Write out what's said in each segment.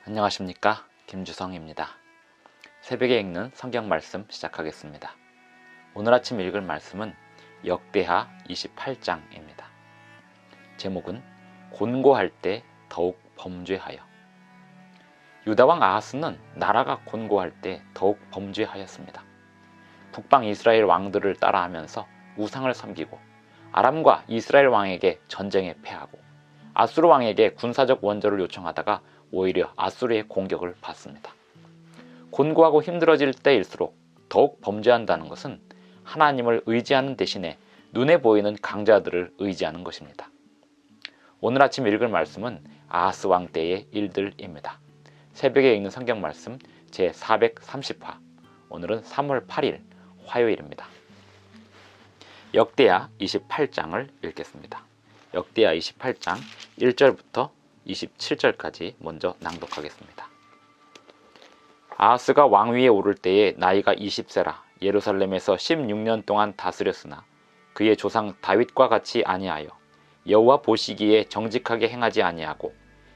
안녕하십니까, 김주성입니다. 새벽에 읽는 성경 말씀 시작하겠습니다. 오늘 아침 읽을 말씀은 역대하 28장입니다. 제목은 곤고할 때 더욱 범죄하여. 유다왕 아하스는 나라가 곤고할 때 더욱 범죄하였습니다. 북방 이스라엘 왕들을 따라하면서 우상을 섬기고 아람과 이스라엘 왕에게 전쟁에 패하고 아수르 왕에게 군사적 원조를 요청하다가 오히려 아수르의 공격을 받습니다. 곤고하고 힘들어질 때일수록 더욱 범죄한다는 것은 하나님을 의지하는 대신에 눈에 보이는 강자들을 의지하는 것입니다. 오늘 아침 읽을 말씀은 아하스 왕 때의 일들입니다. 새벽에 읽는 성경 말씀 제430화, 오늘은 3월 8일 화요일입니다. 역대하 28장을 읽겠습니다. 역대하 28장 1절부터 27절까지 먼저 낭독하겠습니다. 아하스가 왕위에 오를 때에 나이가 20세라 예루살렘에서 16년 동안 다스렸으나 그의 조상 다윗과 같이 아니하여 여호와 보시기에 정직하게 행하지 아니하고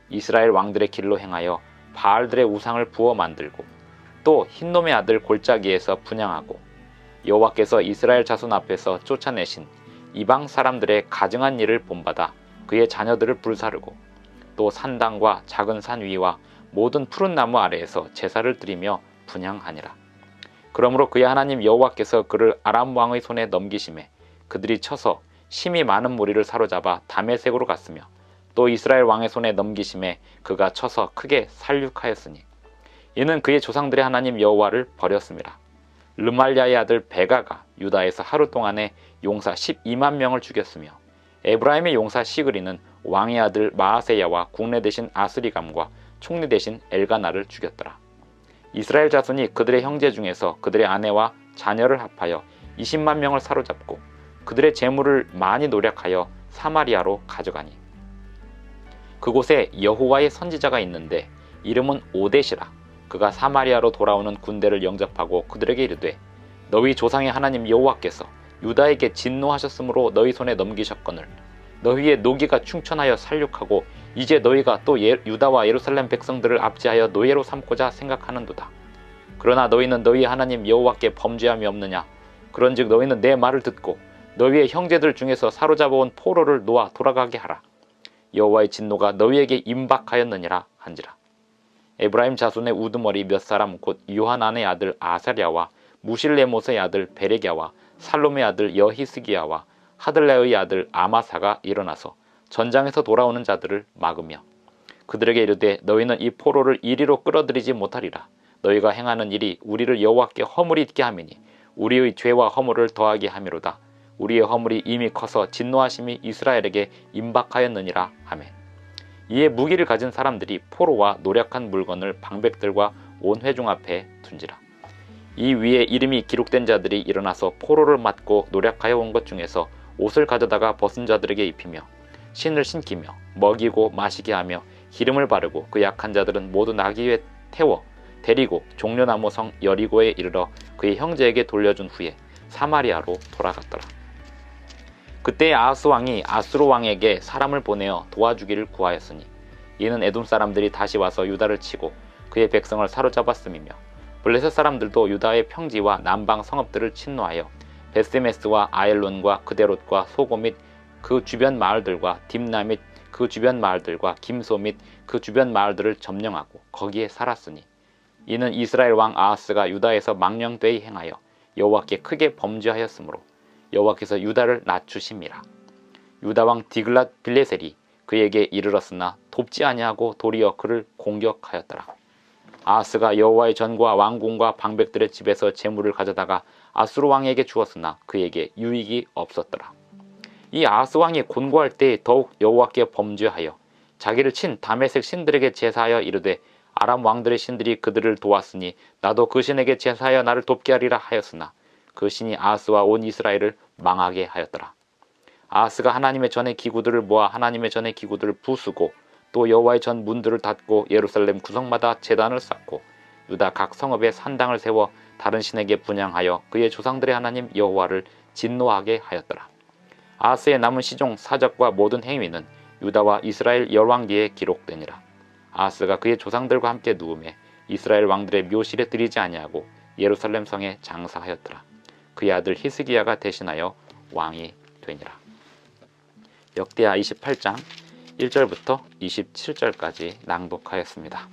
이스라엘 왕들의 길로 행하여 바알들의 우상을 부어 만들고 또 흰놈의 아들 골짜기에서 분향하고 여호와께서 이스라엘 자손 앞에서 쫓아내신 이방 사람들의 가증한 일을 본받아 그의 자녀들을 불사르고 또 산당과 작은 산 위와 모든 푸른 나무 아래에서 제사를 드리며 분향하니라. 그러므로 그의 하나님 여호와께서 그를 아람 왕의 손에 넘기심에 그들이 쳐서 심히 많은 무리를 사로잡아 다메섹으로 갔으며 또 이스라엘 왕의 손에 넘기심에 그가 쳐서 크게 살육하였으니 이는 그의 조상들의 하나님 여호와를 버렸음이라. 르말랴의 아들 베가가 유다에서 하루 동안에 용사 12만 명을 죽였으며 에브라임의 용사 시그리는 왕의 아들 마아세야와 국내 대신 아스리감과 총리 대신 엘가나를 죽였더라. 이스라엘 자손이 그들의 형제 중에서 그들의 아내와 자녀를 합하여 20만 명을 사로잡고 그들의 재물을 많이 노력하여 사마리아로 가져가니 그곳에 여호와의 선지자가 있는데 이름은 오뎃이라. 그가 사마리아로 돌아오는 군대를 영접하고 그들에게 이르되 너희 조상의 하나님 여호와께서 유다에게 진노하셨으므로 너희 손에 넘기셨거늘 너희의 노기가 충천하여 살육하고 이제 너희가 또 유다와 예루살렘 백성들을 압제하여 노예로 삼고자 생각하는도다. 그러나 너희는 너희 하나님 여호와께 범죄함이 없느냐? 그런즉 너희는 내 말을 듣고 너희의 형제들 중에서 사로잡아온 포로를 놓아 돌아가게 하라. 여호와의 진노가 너희에게 임박하였느니라 한지라. 에브라임 자손의 우두머리 몇 사람 곧 요하난의 아들 아사랴와 무실레못의 아들 베레갸와 살롬의 아들 여히스기야와 하들레의 아들 아마사가 일어나서 전장에서 돌아오는 자들을 막으며 그들에게 이르되 너희는 이 포로를 이리로 끌어들이지 못하리라. 너희가 행하는 일이 우리를 여호와께 허물이 있게 함이니 우리의 죄와 허물을 더하게 함이로다. 우리의 허물이 이미 커서 진노하심이 이스라엘에게 임박하였느니라 하매 이에 무기를 가진 사람들이 포로와 노력한 물건을 방백들과 온 회중 앞에 둔지라. 이 위에 이름이 기록된 자들이 일어나서 포로를 맞고 노력하여 온 것 중에서 옷을 가져다가 벗은 자들에게 입히며 신을 신기며 먹이고 마시게 하며 기름을 바르고 그 약한 자들은 모두 나귀 위에 태워 데리고 종려나무 성 여리고에 이르러 그의 형제에게 돌려준 후에 사마리아로 돌아갔더라. 그때 아하스 왕이 아수르 왕에게 사람을 보내어 도와주기를 구하였으니 이는 에돔 사람들이 다시 와서 유다를 치고 그의 백성을 사로잡았음이며 블레셋 사람들도 유다의 평지와 남방 성읍들을 침노하여 베스메스와 아엘론과 그데롯과 소고 및 그 주변 마을들과 딥나 및 그 주변 마을들과 김소 및 그 주변 마을들을 점령하고 거기에 살았으니 이는 이스라엘 왕 아하스가 유다에서 망령되이 행하여 여호와께 크게 범죄하였으므로 여호와께서 유다를 낮추심이라. 유다 왕 디글랏 빌레셀이 그에게 이르렀으나 돕지 아니하고 도리어 그를 공격하였더라. 아하스가 여호와의 전과 왕궁과 방백들의 집에서 재물을 가져다가 아수르 왕에게 주었으나 그에게 유익이 없었더라. 이 아하스 왕이 곤고할 때 더욱 여호와께 범죄하여 자기를 친 다메섹 신들에게 제사하여 이르되 아람 왕들의 신들이 그들을 도왔으니 나도 그 신에게 제사하여 나를 돕게 하리라 하였으나 그 신이 아하스와 온 이스라엘을 망하게 하였더라. 아하스가 하나님의 전의 기구들을 모아 하나님의 전의 기구들을 부수고 또 여호와의 전 문들을 닫고 예루살렘 구성마다 제단을 쌓고 유다 각 성읍에 산당을 세워 다른 신에게 분향하여 그의 조상들의 하나님 여호와를 진노하게 하였더라. 아하스의 남은 시종 사적과 모든 행위는 유다와 이스라엘 열왕기에 기록되니라. 아하스가 그의 조상들과 함께 누우매 이스라엘 왕들의 묘실에 들이지 아니하고 예루살렘 성에 장사하였더라. 그의 아들 히스기야가 대신하여 왕이 되니라. 역대하 28장 1절부터 27절까지 낭독하였습니다.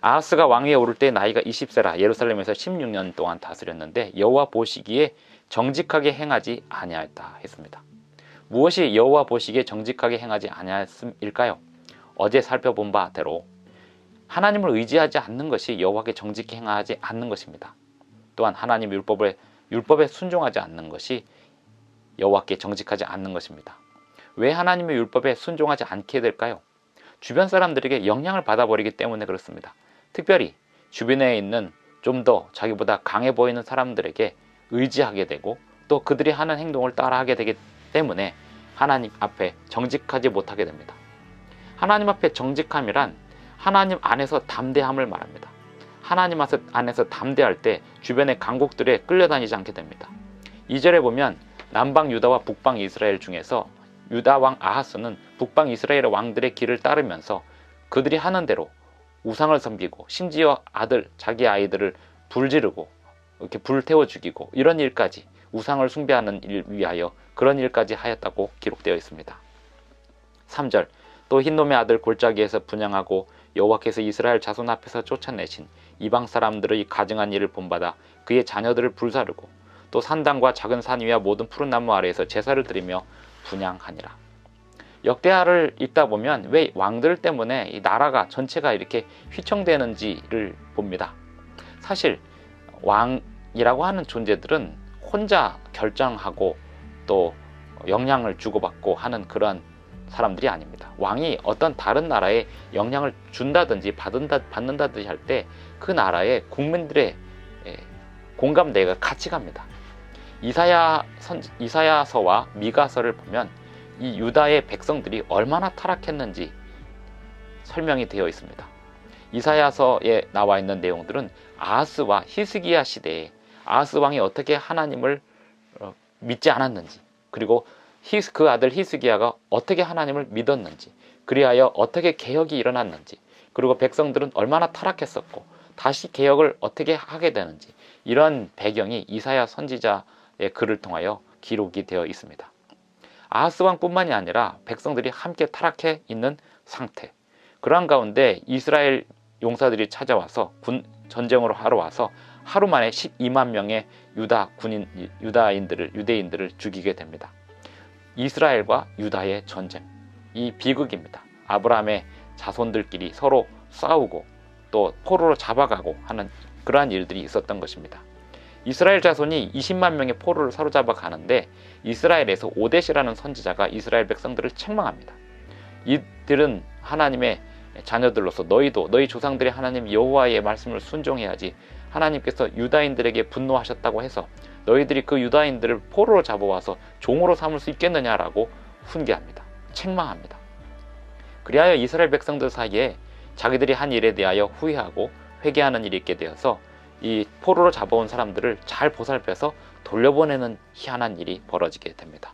아하스가 왕위에 오를 때 나이가 20세라 예루살렘에서 16년 동안 다스렸는데 여호와 보시기에 정직하게 행하지 아니하였다 했습니다. 무엇이 여호와 보시기에 정직하게 행하지 아니하였음일까요? 어제 살펴본 바대로 하나님을 의지하지 않는 것이 여호와께 정직히 행하지 않는 것입니다. 또한 하나님 율법에 순종하지 않는 것이 여호와께 정직하지 않는 것입니다. 왜 하나님의 율법에 순종하지 않게 될까요? 주변 사람들에게 영향을 받아버리기 때문에 그렇습니다. 특별히 주변에 있는 좀 더 자기보다 강해 보이는 사람들에게 의지하게 되고 또 그들이 하는 행동을 따라하게 되기 때문에 하나님 앞에 정직하지 못하게 됩니다. 하나님 앞에 정직함이란 하나님 안에서 담대함을 말합니다. 하나님 안에서 담대할 때 주변의 강국들에 끌려다니지 않게 됩니다. 2절에 보면 남방 유다와 북방 이스라엘 중에서 유다 왕 아하스는 북방 이스라엘 왕들의 길을 따르면서 그들이 하는 대로 우상을 섬기고 심지어 자기 아이들을 불지르고 이렇게 불태워 죽이고 이런 일까지 우상을 숭배하는 일 위하여 그런 일까지 하였다고 기록되어 있습니다. 3절 또 흰놈의 아들 골짜기에서 분향하고 여호와께서 이스라엘 자손 앞에서 쫓아내신 이방 사람들의 가증한 일을 본받아 그의 자녀들을 불사르고 또 산당과 작은 산 위와 모든 푸른 나무 아래에서 제사를 드리며 분향하니라. 역대하를 읽다 보면 왜 왕들 때문에 이 나라가 전체가 이렇게 휘청되는지를 봅니다. 사실 왕이라고 하는 존재들은 혼자 결정하고 또 영향을 주고받고 하는 그런 사람들이 아닙니다. 왕이 어떤 다른 나라에 영향을 준다든지 받는다든지 할 때 그 나라의 국민들의 공감대가 같이 갑니다. 이사야서와 미가서를 보면 이 유다의 백성들이 얼마나 타락했는지 설명이 되어 있습니다. 이사야서에 나와 있는 내용들은 아하스와 히스기야 시대에 아하스 왕이 어떻게 하나님을 믿지 않았는지, 그리고 그 아들 히스기야가 어떻게 하나님을 믿었는지, 그리하여 어떻게 개혁이 일어났는지, 그리고 백성들은 얼마나 타락했었고 다시 개혁을 어떻게 하게 되는지, 이런 배경이 이사야 선지자의 글을 통하여 기록이 되어 있습니다. 아하스 왕뿐만이 아니라 백성들이 함께 타락해 있는 상태, 그러한 가운데 이스라엘 용사들이 찾아와서 전쟁으로 하러 와서 하루 만에 12만 명의 유대인들을 죽이게 됩니다. 이스라엘과 유다의 전쟁, 이 비극입니다. 아브라함의 자손들끼리 서로 싸우고 또 포로로 잡아가고 하는 그러한 일들이 있었던 것입니다. 이스라엘 자손이 20만 명의 포로를 사로잡아 가는데 이스라엘에서 오뎃이라는 선지자가 이스라엘 백성들을 책망합니다. 이들은 하나님의 자녀들로서 너희도 너희 조상들의 하나님 여호와의 말씀을 순종해야지, 하나님께서 유다인들에게 분노하셨다고 해서 너희들이 그 유다인들을 포로로 잡아와서 종으로 삼을 수 있겠느냐라고 훈계합니다. 책망합니다. 그리하여 이스라엘 백성들 사이에 자기들이 한 일에 대하여 후회하고 회개하는 일이 있게 되어서 이 포로로 잡아온 사람들을 잘 보살펴서 돌려보내는 희한한 일이 벌어지게 됩니다.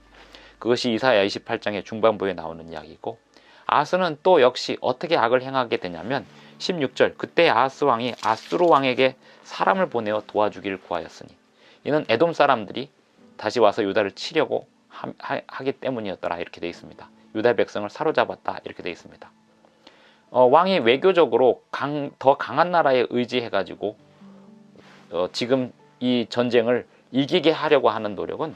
그것이 이사야 28장의 중반부에 나오는 이야기고, 아하스는 또 역시 어떻게 악을 행하게 되냐면 16절 그때 아하스 왕이 아수르 왕에게 사람을 보내어 도와주기를 구하였으니, 이는 에돔 사람들이 다시 와서 유다를 치려고 하기 때문이었더라, 이렇게 되어 있습니다. 유다 백성을 사로잡았다, 이렇게 되어 있습니다. 왕이 외교적으로 더 강한 나라에 의지해가지고 지금 이 전쟁을 이기게 하려고 하는 노력은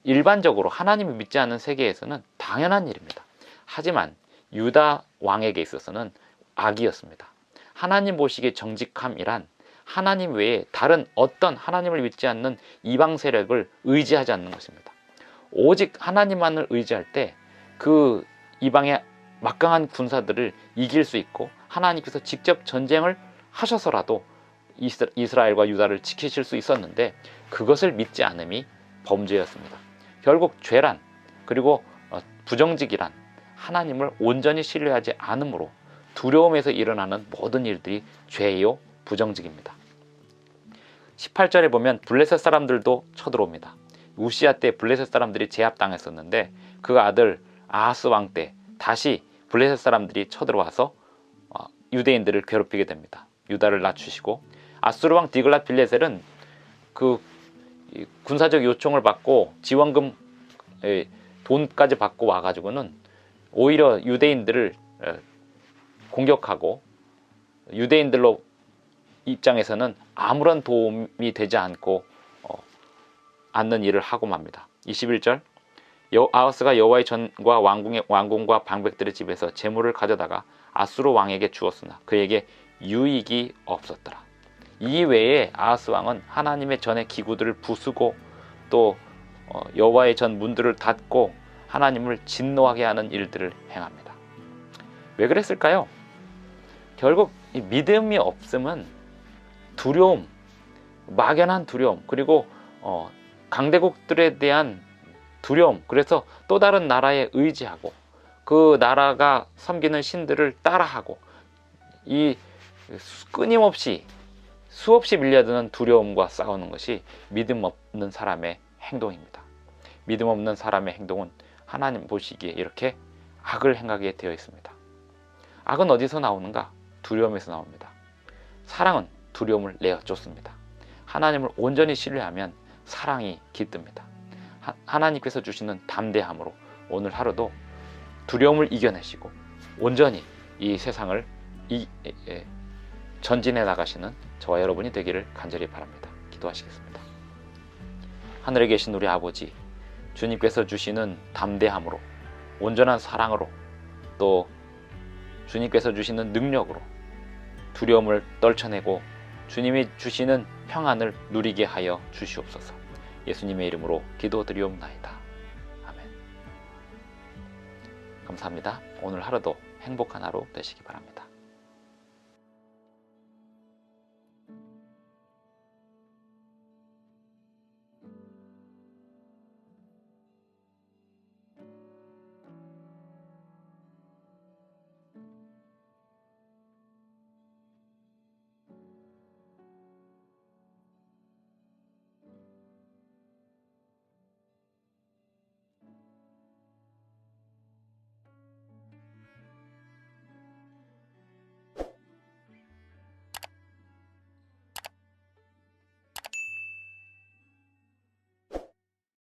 일반적으로 하나님을 믿지 않는 세계에서는 당연한 일입니다. 하지만 유다 왕에게 있어서는 악이었습니다. 하나님 보시기에 정직함이란 하나님 외에 다른 어떤 하나님을 믿지 않는 이방 세력을 의지하지 않는 것입니다. 오직 하나님만을 의지할 때 그 이방의 막강한 군사들을 이길 수 있고, 하나님께서 직접 전쟁을 하셔서라도 이스라엘과 유다를 지키실 수 있었는데 그것을 믿지 않음이 범죄였습니다. 결국 죄란, 그리고 부정직이란 하나님을 온전히 신뢰하지 않으므로 두려움에서 일어나는 모든 일들이 죄요 부정직입니다. 18절에 보면 블레셋 사람들도 쳐들어옵니다. 우시야 때 블레셋 사람들이 제압당했었는데 그 아들 아하스 왕 때 다시 블레셋 사람들이 쳐들어와서 유대인들을 괴롭히게 됩니다. 유다를 낮추시고 아수르 왕 디글랏 빌레셀은 그 군사적 요청을 받고 지원금 돈까지 받고 와가지고는 오히려 유대인들을 공격하고 유대인들로 입장에서는 아무런 도움이 되지 않고 않는 일을 하고 맙니다. 21절 아하스가 여호와의 전과 왕궁과 방백들의 집에서 재물을 가져다가 아수르 왕에게 주었으나 그에게 유익이 없었더라. 이 외에 아하스 왕은 하나님의 전의 기구들을 부수고 또 여호와의 전 문들을 닫고 하나님을 진노하게 하는 일들을 행합니다. 왜 그랬을까요? 결국 이 믿음이 없으면 두려움, 막연한 두려움, 그리고 강대국들에 대한 두려움, 그래서 또 다른 나라에 의지하고 그 나라가 섬기는 신들을 따라하고 이 끊임없이 수없이 밀려드는 두려움과 싸우는 것이 믿음 없는 사람의 행동입니다. 믿음 없는 사람의 행동은 하나님 보시기에 이렇게 악을 행하게 되어 있습니다. 악은 어디서 나오는가? 두려움에서 나옵니다. 사랑은 두려움을 내어 쫓습니다. 하나님을 온전히 신뢰하면 사랑이 깃듭니다. 하나님께서 주시는 담대함으로 오늘 하루도 두려움을 이겨내시고 온전히 이 세상을 전진해 나가시는 저와 여러분이 되기를 간절히 바랍니다. 기도하시겠습니다. 하늘에 계신 우리 아버지, 주님께서 주시는 담대함으로, 온전한 사랑으로, 또 주님께서 주시는 능력으로 두려움을 떨쳐내고 주님이 주시는 평안을 누리게 하여 주시옵소서. 예수님의 이름으로 기도드리옵나이다. 아멘. 감사합니다. 오늘 하루도 행복한 하루 되시기 바랍니다.